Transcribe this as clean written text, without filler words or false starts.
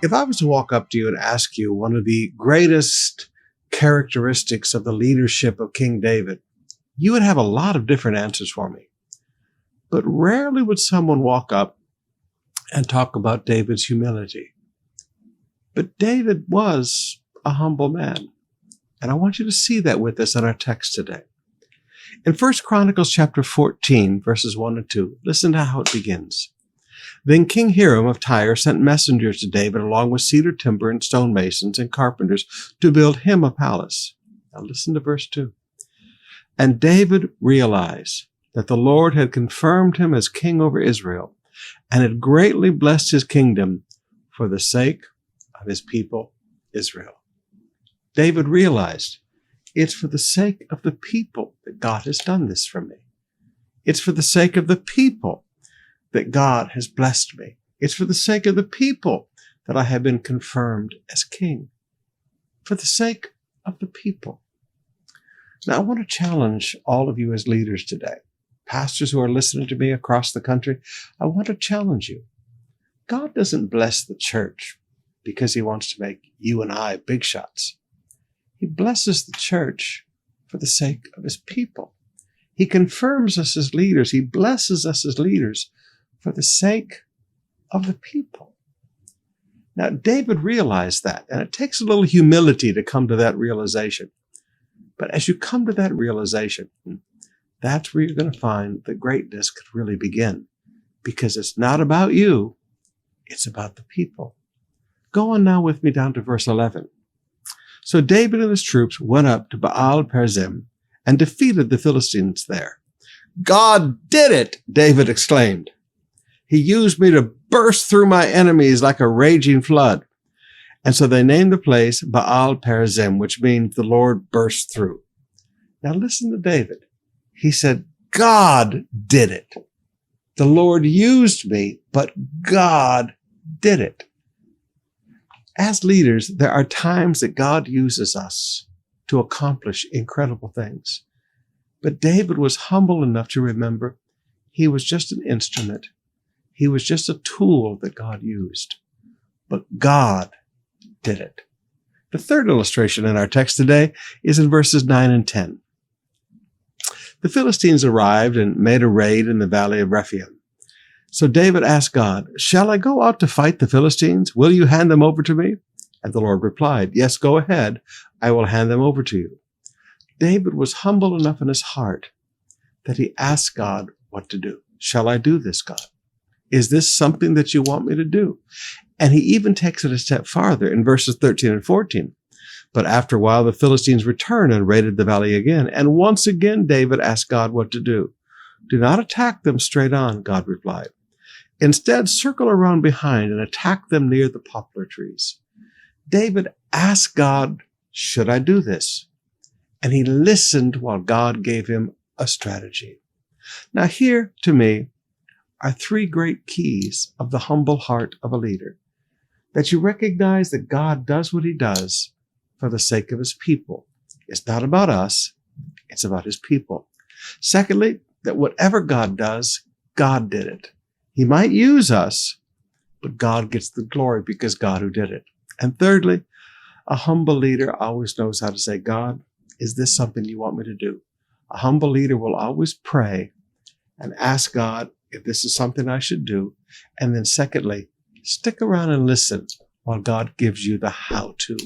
If I was to walk up to you and ask you one of the greatest characteristics of the leadership of King David, you would have a lot of different answers for me. But rarely would someone walk up and talk about David's humility. But David was a humble man. And I want you to see that with us in our text today. In 1 Chronicles chapter 14, verses 1 and 2, listen to how it begins. Then King Hiram of Tyre sent messengers to David along with cedar timber and stonemasons and carpenters to build him a palace. Now listen to verse 2. And David realized that the Lord had confirmed him as king over Israel and had greatly blessed his kingdom for the sake of his people Israel. David realized it's for the sake of the people that God has done this for me. It's for the sake of the people that God has blessed me. It's for the sake of the people that I have been confirmed as king. For the sake of the people. Now, I want to challenge all of you as leaders today. Pastors who are listening to me across the country, I want to challenge you. God doesn't bless the church because he wants to make you and I big shots. He blesses the church for the sake of his people. He confirms us as leaders. He blesses us as leaders for the sake of the people. Now, David realized that, and it takes a little humility to come to that realization. But as you come to that realization, that's where you're going to find that greatness could really begin, because it's not about you, it's about the people. Go on now with me down to verse 11. So David and his troops went up to Baal-perazim and defeated the Philistines there. God did it, David exclaimed. He used me to burst through my enemies like a raging flood. And so they named the place Baal-perazim, which means the Lord burst through. Now listen to David. He said, God did it. The Lord used me, but God did it. As leaders, there are times that God uses us to accomplish incredible things. But David was humble enough to remember he was just an instrument. He was just a tool that God used. But God did it. The third illustration in our text today is in verses 9 and 10. The Philistines arrived and made a raid in the valley of Rephaim. So David asked God, shall I go out to fight the Philistines? Will you hand them over to me? And the Lord replied, yes, go ahead. I will hand them over to you. David was humble enough in his heart that he asked God what to do. Shall I do this, God? Is this something that you want me to do? And he even takes it a step farther in verses 13 and 14. But after a while, the Philistines returned and raided the valley again. And once again, David asked God what to do. Do not attack them straight on, God replied. Instead, circle around behind and attack them near the poplar trees. David asked God, should I do this? And he listened while God gave him a strategy. Now here, to me, are three great keys of the humble heart of a leader. That you recognize that God does what he does for the sake of his people. It's not about us, it's about his people. Secondly, that whatever God does, God did it. He might use us, but God gets the glory because God who did it. And thirdly, a humble leader always knows how to say, God, is this something you want me to do? A humble leader will always pray and ask God if this is something I should do. And then secondly, stick around and listen while God gives you the how-to.